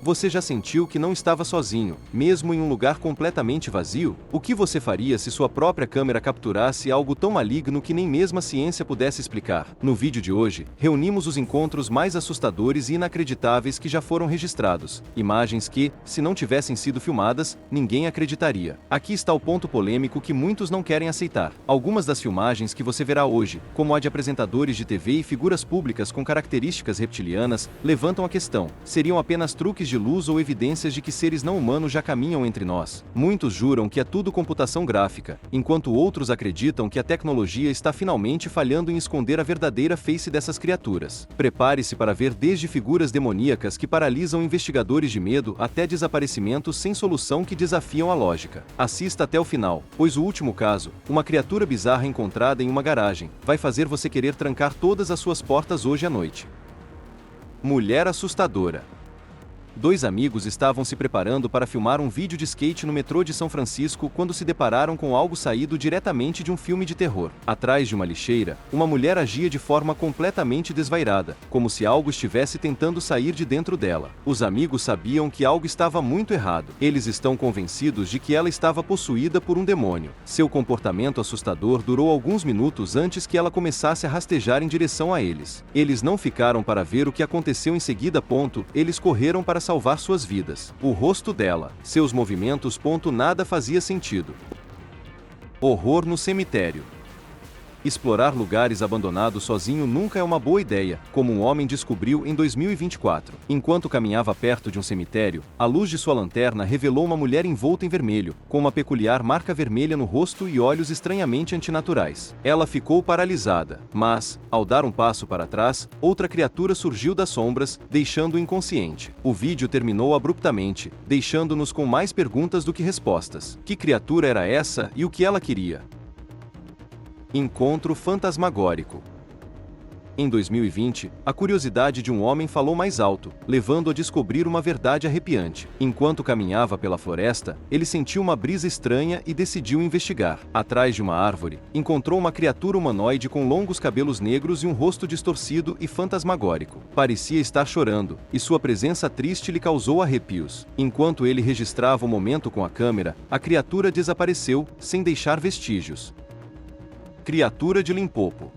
Você já sentiu que não estava sozinho, mesmo em um lugar completamente vazio? O que você faria se sua própria câmera capturasse algo tão maligno que nem mesmo a ciência pudesse explicar? No vídeo de hoje, reunimos os encontros mais assustadores e inacreditáveis que já foram registrados. Imagens que, se não tivessem sido filmadas, ninguém acreditaria. Aqui está o ponto polêmico que muitos não querem aceitar. Algumas das filmagens que você verá hoje, como a de apresentadores de TV e figuras públicas com características reptilianas, levantam a questão: seriam apenas truques de luz ou evidências de que seres não humanos já caminham entre nós? Muitos juram que é tudo computação gráfica, enquanto outros acreditam que a tecnologia está finalmente falhando em esconder a verdadeira face dessas criaturas. Prepare-se para ver desde figuras demoníacas que paralisam investigadores de medo até desaparecimentos sem solução que desafiam a lógica. Assista até o final, pois o último caso, uma criatura bizarra encontrada em uma garagem, vai fazer você querer trancar todas as suas portas hoje à noite. Mulher assustadora. Dois amigos estavam se preparando para filmar um vídeo de skate no metrô de São Francisco quando se depararam com algo saído diretamente de um filme de terror. Atrás de uma lixeira, uma mulher agia de forma completamente desvairada, como se algo estivesse tentando sair de dentro dela. Os amigos sabiam que algo estava muito errado. Eles estão convencidos de que ela estava possuída por um demônio. Seu comportamento assustador durou alguns minutos antes que ela começasse a rastejar em direção a eles. Eles não ficaram para ver o que aconteceu em seguida. Eles correram para salvar suas vidas. O rosto dela, seus movimentos. Nada fazia sentido. Horror no cemitério. Explorar lugares abandonados sozinho nunca é uma boa ideia, como um homem descobriu em 2024. Enquanto caminhava perto de um cemitério, a luz de sua lanterna revelou uma mulher envolta em vermelho, com uma peculiar marca vermelha no rosto e olhos estranhamente antinaturais. Ela ficou paralisada, mas, ao dar um passo para trás, outra criatura surgiu das sombras, deixando-o inconsciente. O vídeo terminou abruptamente, deixando-nos com mais perguntas do que respostas. Que criatura era essa e o que ela queria? Encontro fantasmagórico. Em 2020, a curiosidade de um homem falou mais alto, levando-o a descobrir uma verdade arrepiante. Enquanto caminhava pela floresta, ele sentiu uma brisa estranha e decidiu investigar. Atrás de uma árvore, encontrou uma criatura humanoide com longos cabelos negros e um rosto distorcido e fantasmagórico. Parecia estar chorando, e sua presença triste lhe causou arrepios. Enquanto ele registrava o momento com a câmera, a criatura desapareceu, sem deixar vestígios. Criatura de Limpopo.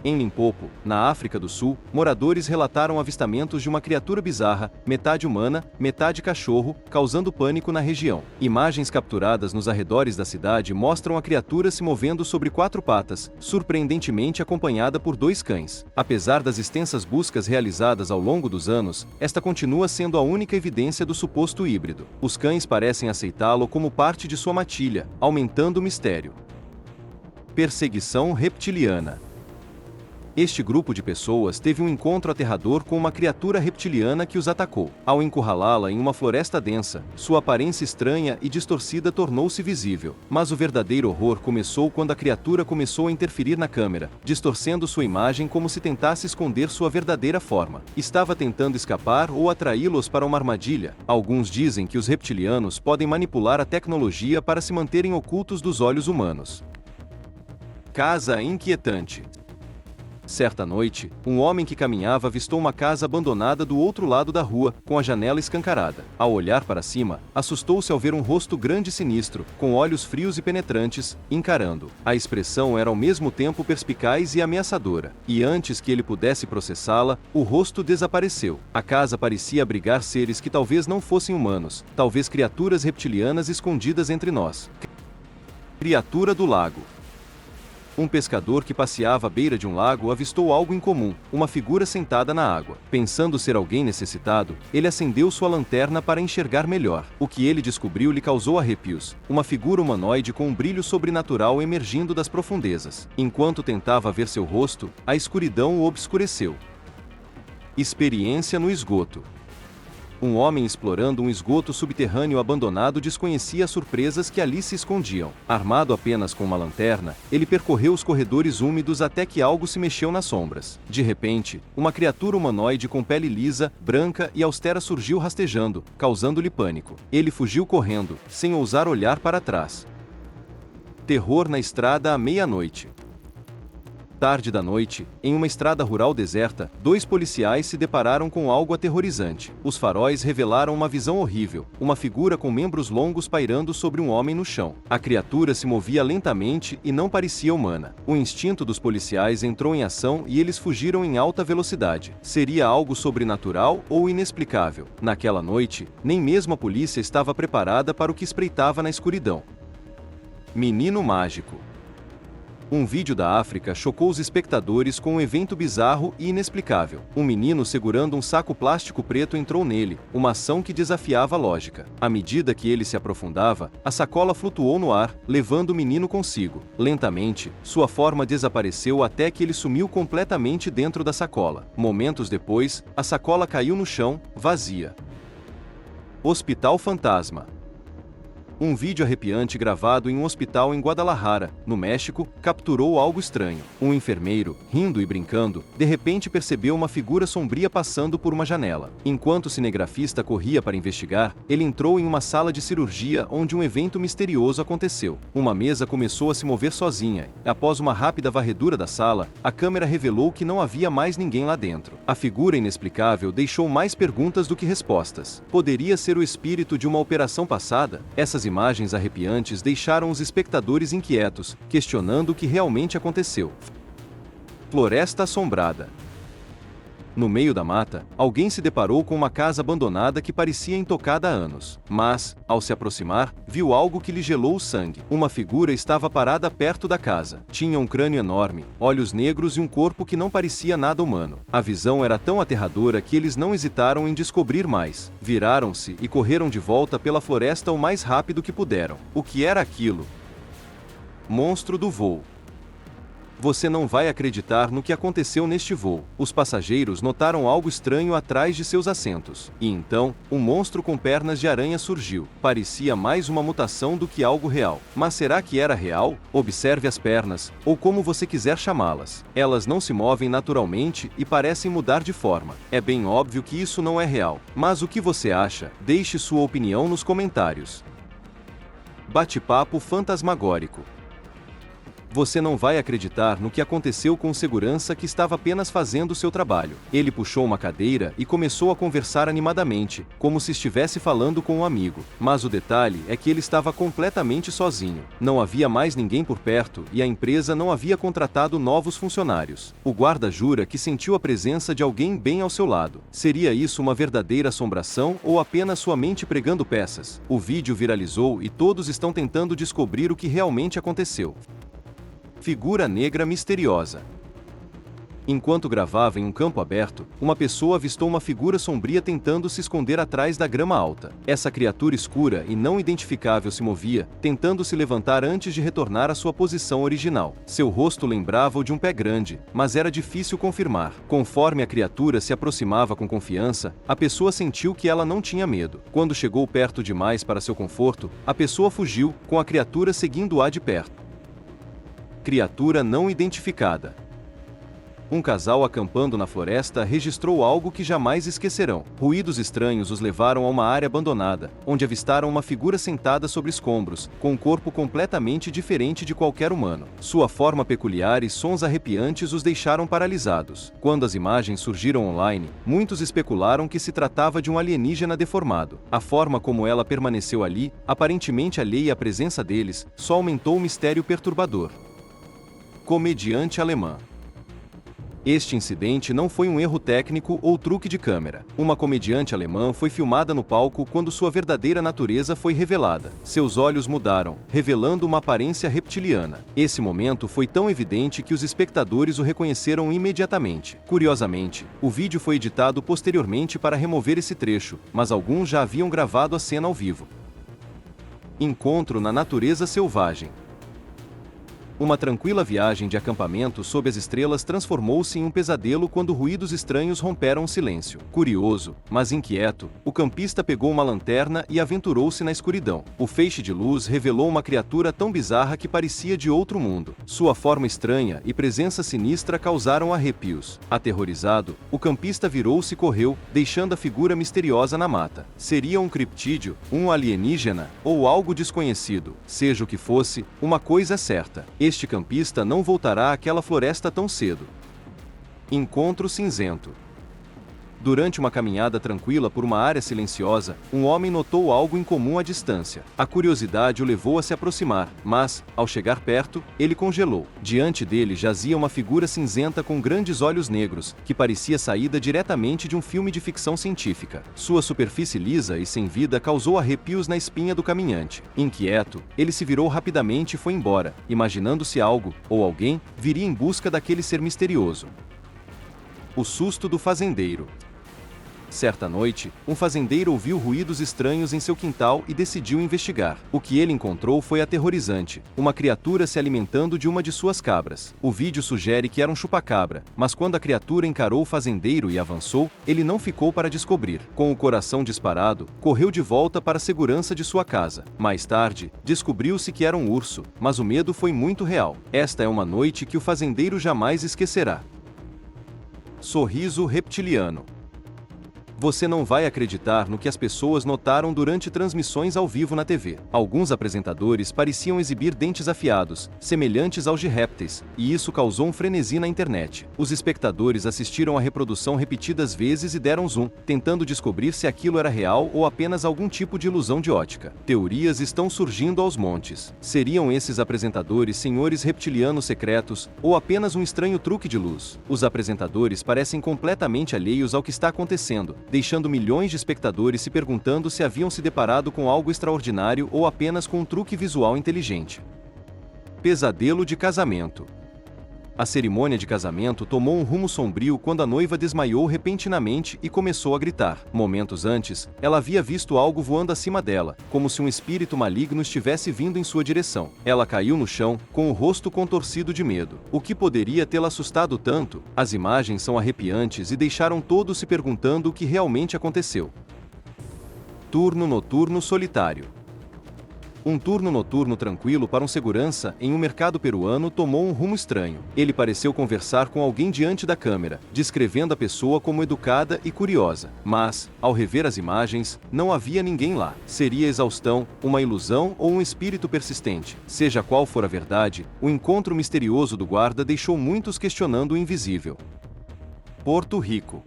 Em Limpopo, na África do Sul, moradores relataram avistamentos de uma criatura bizarra, metade humana, metade cachorro, causando pânico na região. Imagens capturadas nos arredores da cidade mostram a criatura se movendo sobre 4 patas, surpreendentemente acompanhada por 2 cães. Apesar das extensas buscas realizadas ao longo dos anos, esta continua sendo a única evidência do suposto híbrido. Os cães parecem aceitá-lo como parte de sua matilha, aumentando o mistério. Perseguição reptiliana. Este grupo de pessoas teve um encontro aterrador com uma criatura reptiliana que os atacou. Ao encurralá-la em uma floresta densa, sua aparência estranha e distorcida tornou-se visível. Mas o verdadeiro horror começou quando a criatura começou a interferir na câmera, distorcendo sua imagem como se tentasse esconder sua verdadeira forma. Estava tentando escapar ou atraí-los para uma armadilha. Alguns dizem que os reptilianos podem manipular a tecnologia para se manterem ocultos dos olhos humanos. Casa inquietante. Certa noite, um homem que caminhava avistou uma casa abandonada do outro lado da rua, com a janela escancarada. Ao olhar para cima, assustou-se ao ver um rosto grande e sinistro, com olhos frios e penetrantes, encarando. A expressão era ao mesmo tempo perspicaz e ameaçadora. E antes que ele pudesse processá-la, o rosto desapareceu. A casa parecia abrigar seres que talvez não fossem humanos, talvez criaturas reptilianas escondidas entre nós. Criatura do lago. Um pescador que passeava à beira de um lago avistou algo incomum, uma figura sentada na água. Pensando ser alguém necessitado, ele acendeu sua lanterna para enxergar melhor. O que ele descobriu lhe causou arrepios. Uma figura humanoide com um brilho sobrenatural emergindo das profundezas. Enquanto tentava ver seu rosto, a escuridão o obscureceu. Experiência no esgoto. Um homem explorando um esgoto subterrâneo abandonado desconhecia as surpresas que ali se escondiam. Armado apenas com uma lanterna, ele percorreu os corredores úmidos até que algo se mexeu nas sombras. De repente, uma criatura humanoide com pele lisa, branca e austera surgiu rastejando, causando-lhe pânico. Ele fugiu correndo, sem ousar olhar para trás. Terror na estrada à meia-noite. Tarde da noite, em uma estrada rural deserta, 2 policiais se depararam com algo aterrorizante. Os faróis revelaram uma visão horrível, uma figura com membros longos pairando sobre um homem no chão. A criatura se movia lentamente e não parecia humana. O instinto dos policiais entrou em ação e eles fugiram em alta velocidade. Seria algo sobrenatural ou inexplicável? Naquela noite, nem mesmo a polícia estava preparada para o que espreitava na escuridão. Menino mágico. Um vídeo da África chocou os espectadores com um evento bizarro e inexplicável. Um menino segurando um saco plástico preto entrou nele, uma ação que desafiava a lógica. À medida que ele se aprofundava, a sacola flutuou no ar, levando o menino consigo. Lentamente, sua forma desapareceu até que ele sumiu completamente dentro da sacola. Momentos depois, a sacola caiu no chão, vazia. Hospital Fantasma. Um vídeo arrepiante gravado em um hospital em Guadalajara, no México, capturou algo estranho. Um enfermeiro, rindo e brincando, de repente percebeu uma figura sombria passando por uma janela. Enquanto o cinegrafista corria para investigar, ele entrou em uma sala de cirurgia onde um evento misterioso aconteceu. Uma mesa começou a se mover sozinha. Após uma rápida varredura da sala, a câmera revelou que não havia mais ninguém lá dentro. A figura inexplicável deixou mais perguntas do que respostas. Poderia ser o espírito de uma operação passada? Essas imagens arrepiantes deixaram os espectadores inquietos, questionando o que realmente aconteceu. Floresta assombrada. No meio da mata, alguém se deparou com uma casa abandonada que parecia intocada há anos. Mas, ao se aproximar, viu algo que lhe gelou o sangue. Uma figura estava parada perto da casa. Tinha um crânio enorme, olhos negros e um corpo que não parecia nada humano. A visão era tão aterradora que eles não hesitaram em descobrir mais. Viraram-se e correram de volta pela floresta o mais rápido que puderam. O que era aquilo? Monstro do voo. Você não vai acreditar no que aconteceu neste voo. Os passageiros notaram algo estranho atrás de seus assentos. E então, um monstro com pernas de aranha surgiu. Parecia mais uma mutação do que algo real. Mas será que era real? Observe as pernas, ou como você quiser chamá-las. Elas não se movem naturalmente e parecem mudar de forma. É bem óbvio que isso não é real. Mas o que você acha? Deixe sua opinião nos comentários. Bate-papo fantasmagórico. Você não vai acreditar no que aconteceu com o segurança que estava apenas fazendo seu trabalho. Ele puxou uma cadeira e começou a conversar animadamente, como se estivesse falando com um amigo. Mas o detalhe é que ele estava completamente sozinho. Não havia mais ninguém por perto e a empresa não havia contratado novos funcionários. O guarda jura que sentiu a presença de alguém bem ao seu lado. Seria isso uma verdadeira assombração ou apenas sua mente pregando peças? O vídeo viralizou e todos estão tentando descobrir o que realmente aconteceu. Figura negra misteriosa. Enquanto gravava em um campo aberto, uma pessoa avistou uma figura sombria tentando se esconder atrás da grama alta. Essa criatura escura e não identificável se movia, tentando se levantar antes de retornar à sua posição original. Seu rosto lembrava o de um pé grande, mas era difícil confirmar. Conforme a criatura se aproximava com confiança, a pessoa sentiu que ela não tinha medo. Quando chegou perto demais para seu conforto, a pessoa fugiu, com a criatura seguindo-a de perto. Criatura não identificada. Um casal acampando na floresta registrou algo que jamais esquecerão. Ruídos estranhos os levaram a uma área abandonada, onde avistaram uma figura sentada sobre escombros, com um corpo completamente diferente de qualquer humano. Sua forma peculiar e sons arrepiantes os deixaram paralisados. Quando as imagens surgiram online, muitos especularam que se tratava de um alienígena deformado. A forma como ela permaneceu ali, aparentemente alheia à presença deles, só aumentou o mistério perturbador. Comediante alemã. Este incidente não foi um erro técnico ou truque de câmera. Uma comediante alemã foi filmada no palco quando sua verdadeira natureza foi revelada. Seus olhos mudaram, revelando uma aparência reptiliana. Esse momento foi tão evidente que os espectadores o reconheceram imediatamente. Curiosamente, o vídeo foi editado posteriormente para remover esse trecho, mas alguns já haviam gravado a cena ao vivo. Encontro na natureza selvagem. Uma tranquila viagem de acampamento sob as estrelas transformou-se em um pesadelo quando ruídos estranhos romperam o silêncio. Curioso, mas inquieto, o campista pegou uma lanterna e aventurou-se na escuridão. O feixe de luz revelou uma criatura tão bizarra que parecia de outro mundo. Sua forma estranha e presença sinistra causaram arrepios. Aterrorizado, o campista virou-se e correu, deixando a figura misteriosa na mata. Seria um criptídeo, um alienígena ou algo desconhecido? Seja o que fosse, uma coisa é certa. Este campista não voltará àquela floresta tão cedo. Encontro cinzento. Durante uma caminhada tranquila por uma área silenciosa, um homem notou algo incomum à distância. A curiosidade o levou a se aproximar, mas, ao chegar perto, ele congelou. Diante dele jazia uma figura cinzenta com grandes olhos negros, que parecia saída diretamente de um filme de ficção científica. Sua superfície lisa e sem vida causou arrepios na espinha do caminhante. Inquieto, ele se virou rapidamente e foi embora, imaginando se algo, ou alguém, viria em busca daquele ser misterioso. O susto do fazendeiro. Certa noite, um fazendeiro ouviu ruídos estranhos em seu quintal e decidiu investigar. O que ele encontrou foi aterrorizante: uma criatura se alimentando de uma de suas cabras. O vídeo sugere que era um chupacabra, mas quando a criatura encarou o fazendeiro e avançou, ele não ficou para descobrir. Com o coração disparado, correu de volta para a segurança de sua casa. Mais tarde, descobriu-se que era um urso, mas o medo foi muito real. Esta é uma noite que o fazendeiro jamais esquecerá. Sorriso reptiliano. Você não vai acreditar no que as pessoas notaram durante transmissões ao vivo na TV. Alguns apresentadores pareciam exibir dentes afiados, semelhantes aos de répteis, e isso causou um frenesi na internet. Os espectadores assistiram à reprodução repetidas vezes e deram zoom, tentando descobrir se aquilo era real ou apenas algum tipo de ilusão de ótica. Teorias estão surgindo aos montes. Seriam esses apresentadores senhores reptilianos secretos, ou apenas um estranho truque de luz? Os apresentadores parecem completamente alheios ao que está acontecendo, deixando milhões de espectadores se perguntando se haviam se deparado com algo extraordinário ou apenas com um truque visual inteligente. Pesadelo de casamento. A cerimônia de casamento tomou um rumo sombrio quando a noiva desmaiou repentinamente e começou a gritar. Momentos antes, ela havia visto algo voando acima dela, como se um espírito maligno estivesse vindo em sua direção. Ela caiu no chão, com o rosto contorcido de medo. O que poderia tê-la assustado tanto? As imagens são arrepiantes e deixaram todos se perguntando o que realmente aconteceu. Turno noturno solitário. Um turno noturno tranquilo para um segurança em um mercado peruano tomou um rumo estranho. Ele pareceu conversar com alguém diante da câmera, descrevendo a pessoa como educada e curiosa. Mas, ao rever as imagens, não havia ninguém lá. Seria exaustão, uma ilusão ou um espírito persistente? Seja qual for a verdade, o encontro misterioso do guarda deixou muitos questionando o invisível. Porto Rico.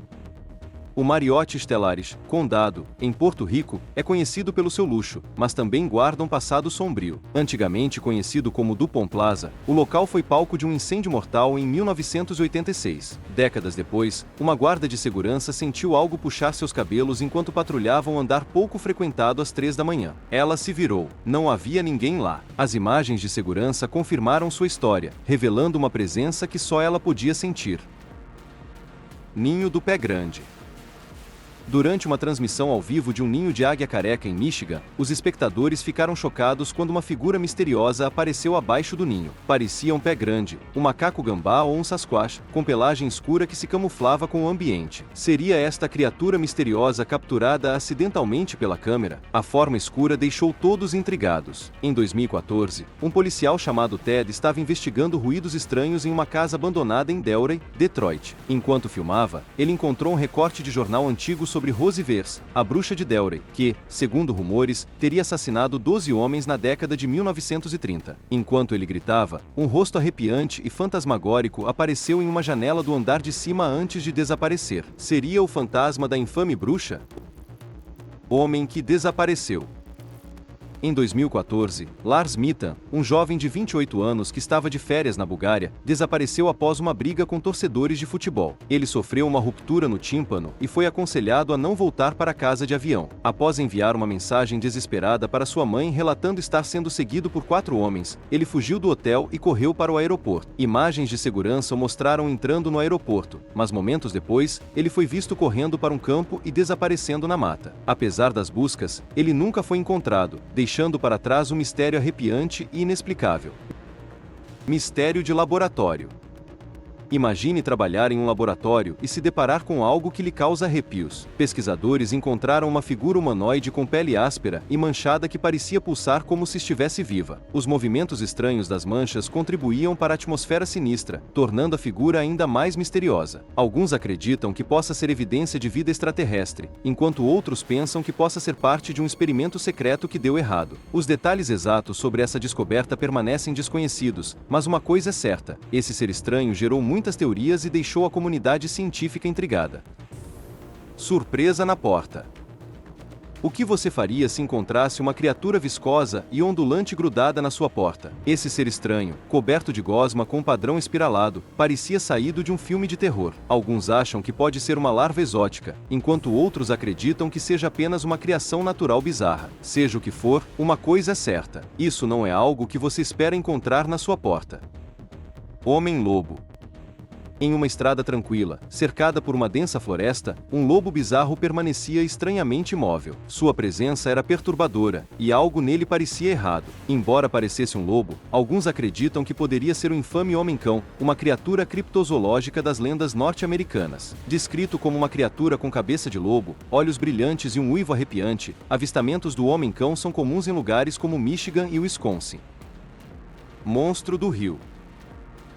O Marriott Stellaris, Condado, em Porto Rico, é conhecido pelo seu luxo, mas também guarda um passado sombrio. Antigamente conhecido como Dupont Plaza, o local foi palco de um incêndio mortal em 1986. Décadas depois, uma guarda de segurança sentiu algo puxar seus cabelos enquanto patrulhava um andar pouco frequentado às 3 da manhã. Ela se virou. Não havia ninguém lá. As imagens de segurança confirmaram sua história, revelando uma presença que só ela podia sentir. Ninho do Pé Grande. Durante uma transmissão ao vivo de um ninho de águia careca em Michigan, os espectadores ficaram chocados quando uma figura misteriosa apareceu abaixo do ninho. Parecia um pé grande, um macaco gambá ou um sasquatch, com pelagem escura que se camuflava com o ambiente. Seria esta criatura misteriosa capturada acidentalmente pela câmera? A forma escura deixou todos intrigados. Em 2014, um policial chamado Ted estava investigando ruídos estranhos em uma casa abandonada em Delray, Detroit. Enquanto filmava, ele encontrou um recorte de jornal antigo sobre Rose Vers, a bruxa de Delray, que, segundo rumores, teria assassinado 12 homens na década de 1930. Enquanto ele gritava, um rosto arrepiante e fantasmagórico apareceu em uma janela do andar de cima antes de desaparecer. Seria o fantasma da infame bruxa? Homem que desapareceu. Em 2014, Lars Mittan, um jovem de 28 anos que estava de férias na Bulgária, desapareceu após uma briga com torcedores de futebol. Ele sofreu uma ruptura no tímpano e foi aconselhado a não voltar para casa de avião. Após enviar uma mensagem desesperada para sua mãe relatando estar sendo seguido por 4 homens, ele fugiu do hotel e correu para o aeroporto. Imagens de segurança o mostraram entrando no aeroporto, mas momentos depois, ele foi visto correndo para um campo e desaparecendo na mata. Apesar das buscas, ele nunca foi encontrado, deixando para trás um mistério arrepiante e inexplicável. Mistério de laboratório. Imagine trabalhar em um laboratório e se deparar com algo que lhe causa arrepios. Pesquisadores encontraram uma figura humanoide com pele áspera e manchada que parecia pulsar como se estivesse viva. Os movimentos estranhos das manchas contribuíam para a atmosfera sinistra, tornando a figura ainda mais misteriosa. Alguns acreditam que possa ser evidência de vida extraterrestre, enquanto outros pensam que possa ser parte de um experimento secreto que deu errado. Os detalhes exatos sobre essa descoberta permanecem desconhecidos, mas uma coisa é certa: esse ser estranho gerou muitas teorias e deixou a comunidade científica intrigada. Surpresa na porta. O que você faria se encontrasse uma criatura viscosa e ondulante grudada na sua porta? Esse ser estranho, coberto de gosma com padrão espiralado, parecia saído de um filme de terror. Alguns acham que pode ser uma larva exótica, enquanto outros acreditam que seja apenas uma criação natural bizarra. Seja o que for, uma coisa é certa: isso não é algo que você espera encontrar na sua porta. Homem-lobo. Em uma estrada tranquila, cercada por uma densa floresta, um lobo bizarro permanecia estranhamente imóvel. Sua presença era perturbadora, e algo nele parecia errado. Embora parecesse um lobo, alguns acreditam que poderia ser o infame homem-cão, uma criatura criptozoológica das lendas norte-americanas. Descrito como uma criatura com cabeça de lobo, olhos brilhantes e um uivo arrepiante, avistamentos do homem-cão são comuns em lugares como Michigan e Wisconsin. Monstro do rio.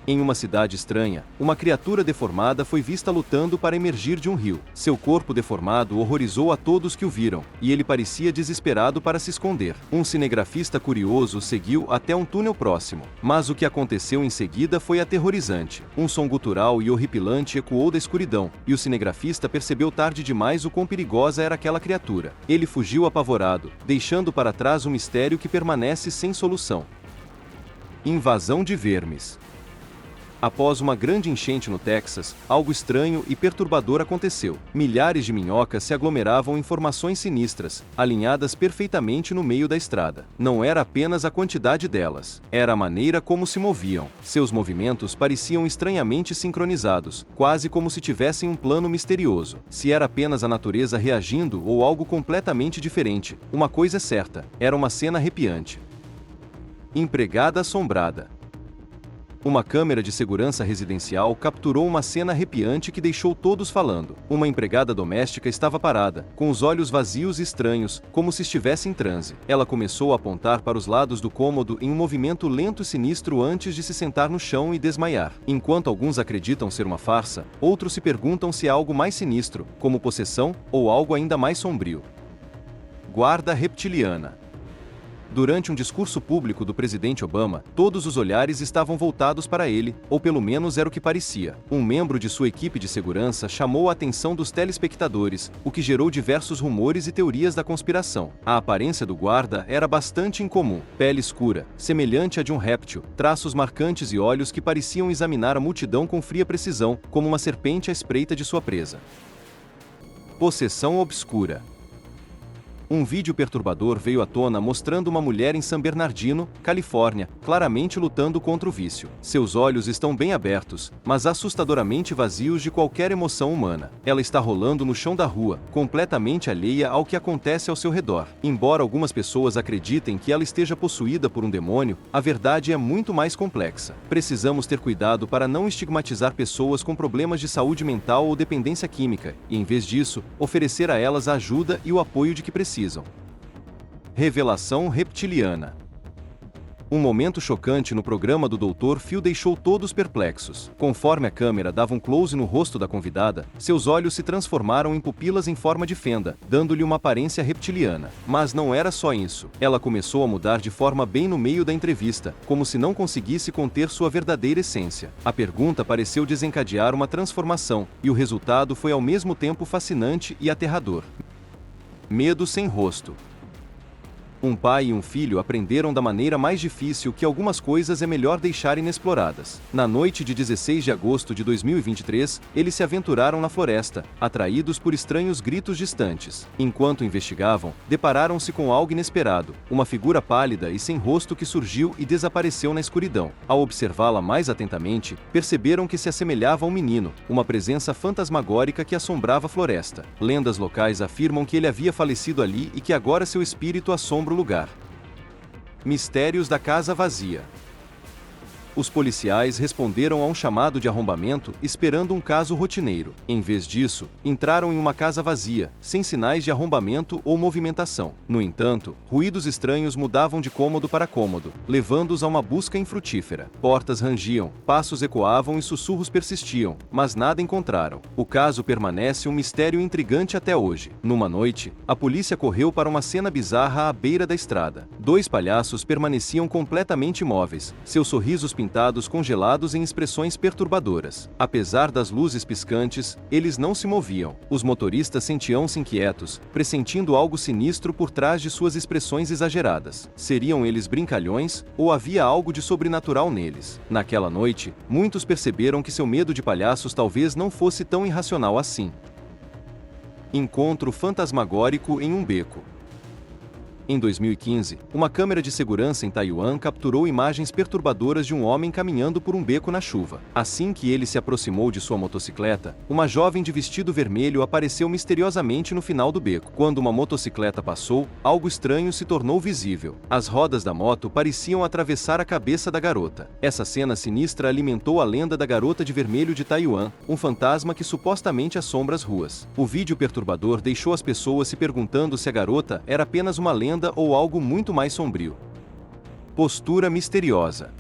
Em uma cidade estranha, uma criatura deformada foi vista lutando para emergir de um rio. Seu corpo deformado horrorizou a todos que o viram, e ele parecia desesperado para se esconder. Um cinegrafista curioso seguiu até um túnel próximo, mas o que aconteceu em seguida foi aterrorizante. Um som gutural e horripilante ecoou da escuridão, e o cinegrafista percebeu tarde demais o quão perigosa era aquela criatura. Ele fugiu apavorado, deixando para trás um mistério que permanece sem solução. Invasão de vermes. Após uma grande enchente no Texas, algo estranho e perturbador aconteceu. Milhares de minhocas se aglomeravam em formações sinistras, alinhadas perfeitamente no meio da estrada. Não era apenas a quantidade delas, era a maneira como se moviam. Seus movimentos pareciam estranhamente sincronizados, quase como se tivessem um plano misterioso. Se era apenas a natureza reagindo ou algo completamente diferente, uma coisa é certa: era uma cena arrepiante. Empregada assombrada. Uma câmera de segurança residencial capturou uma cena arrepiante que deixou todos falando. Uma empregada doméstica estava parada, com os olhos vazios e estranhos, como se estivesse em transe. Ela começou a apontar para os lados do cômodo em um movimento lento e sinistro antes de se sentar no chão e desmaiar. Enquanto alguns acreditam ser uma farsa, outros se perguntam se é algo mais sinistro, como possessão, ou algo ainda mais sombrio. Guarda reptiliana. Durante um discurso público do presidente Obama, todos os olhares estavam voltados para ele, ou pelo menos era o que parecia. Um membro de sua equipe de segurança chamou a atenção dos telespectadores, o que gerou diversos rumores e teorias da conspiração. A aparência do guarda era bastante incomum: pele escura, semelhante à de um réptil, traços marcantes e olhos que pareciam examinar a multidão com fria precisão, como uma serpente à espreita de sua presa. Possessão obscura. Um vídeo perturbador veio à tona mostrando uma mulher em San Bernardino, Califórnia, claramente lutando contra o vício. Seus olhos estão bem abertos, mas assustadoramente vazios de qualquer emoção humana. Ela está rolando no chão da rua, completamente alheia ao que acontece ao seu redor. Embora algumas pessoas acreditem que ela esteja possuída por um demônio, a verdade é muito mais complexa. Precisamos ter cuidado para não estigmatizar pessoas com problemas de saúde mental ou dependência química, e em vez disso, oferecer a elas a ajuda e o apoio de que precisam. Revelação reptiliana. Um momento chocante no programa do Dr. Phil deixou todos perplexos. Conforme a câmera dava um close no rosto da convidada, seus olhos se transformaram em pupilas em forma de fenda, dando-lhe uma aparência reptiliana. Mas não era só isso. Ela começou a mudar de forma bem no meio da entrevista, como se não conseguisse conter sua verdadeira essência. A pergunta pareceu desencadear uma transformação, e o resultado foi ao mesmo tempo fascinante e aterrador. Medo sem rosto. Um pai e um filho aprenderam da maneira mais difícil que algumas coisas é melhor deixar inexploradas. Na noite de 16 de agosto de 2023, eles se aventuraram na floresta, atraídos por estranhos gritos distantes. Enquanto investigavam, depararam-se com algo inesperado, uma figura pálida e sem rosto que surgiu e desapareceu na escuridão. Ao observá-la mais atentamente, perceberam que se assemelhava a um menino, uma presença fantasmagórica que assombrava a floresta. Lendas locais afirmam que ele havia falecido ali e que agora seu espírito assombra o lugar. Mistérios da casa vazia. Os policiais responderam a um chamado de arrombamento esperando um caso rotineiro. Em vez disso, entraram em uma casa vazia, sem sinais de arrombamento ou movimentação. No entanto, ruídos estranhos mudavam de cômodo para cômodo, levando-os a uma busca infrutífera. Portas rangiam, passos ecoavam e sussurros persistiam, mas nada encontraram. O caso permanece um mistério intrigante até hoje. Numa noite, a polícia correu para uma cena bizarra à beira da estrada. Dois palhaços permaneciam completamente imóveis, seus sorrisos pintados congelados em expressões perturbadoras. Apesar das luzes piscantes, eles não se moviam. Os motoristas sentiam-se inquietos, pressentindo algo sinistro por trás de suas expressões exageradas. Seriam eles brincalhões, ou havia algo de sobrenatural neles? Naquela noite, muitos perceberam que seu medo de palhaços talvez não fosse tão irracional assim. Encontro fantasmagórico em um beco. Em 2015, uma câmera de segurança em Taiwan capturou imagens perturbadoras de um homem caminhando por um beco na chuva. Assim que ele se aproximou de sua motocicleta, uma jovem de vestido vermelho apareceu misteriosamente no final do beco. Quando uma motocicleta passou, algo estranho se tornou visível. As rodas da moto pareciam atravessar a cabeça da garota. Essa cena sinistra alimentou a lenda da garota de vermelho de Taiwan, um fantasma que supostamente assombra as ruas. O vídeo perturbador deixou as pessoas se perguntando se a garota era apenas uma lenda ou algo muito mais sombrio. Postura misteriosa.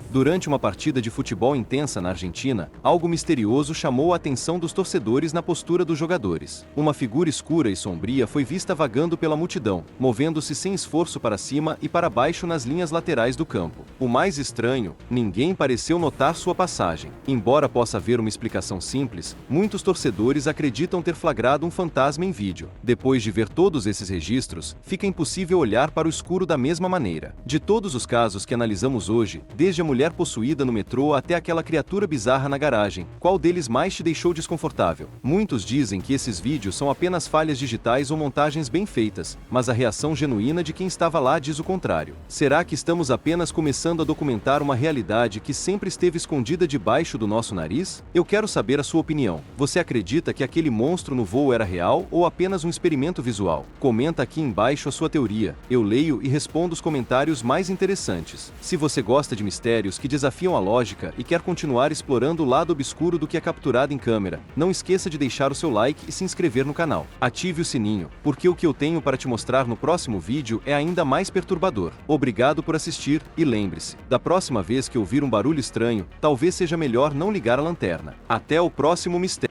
Durante uma partida de futebol intensa na Argentina, algo misterioso chamou a atenção dos torcedores na postura dos jogadores. Uma figura escura e sombria foi vista vagando pela multidão, movendo-se sem esforço para cima e para baixo nas linhas laterais do campo. O mais estranho, ninguém pareceu notar sua passagem. Embora possa haver uma explicação simples, muitos torcedores acreditam ter flagrado um fantasma em vídeo. Depois de ver todos esses registros, fica impossível olhar para o escuro da mesma maneira. De todos os casos que analisamos hoje, desde a mulher possuída no metrô até aquela criatura bizarra na garagem, qual deles mais te deixou desconfortável? Muitos dizem que esses vídeos são apenas falhas digitais ou montagens bem feitas, mas a reação genuína de quem estava lá diz o contrário. Será que estamos apenas começando a documentar uma realidade que sempre esteve escondida debaixo do nosso nariz? Eu quero saber a sua opinião. Você acredita que aquele monstro no voo era real ou apenas um experimento visual? Comenta aqui embaixo a sua teoria. Eu leio e respondo os comentários mais interessantes. Se você gosta de mistérios que desafiam a lógica e quer continuar explorando o lado obscuro do que é capturado em câmera, não esqueça de deixar o seu like e se inscrever no canal. Ative o sininho, porque o que eu tenho para te mostrar no próximo vídeo é ainda mais perturbador. Obrigado por assistir e lembre-se, da próxima vez que ouvir um barulho estranho, talvez seja melhor não ligar a lanterna. Até o próximo mistério.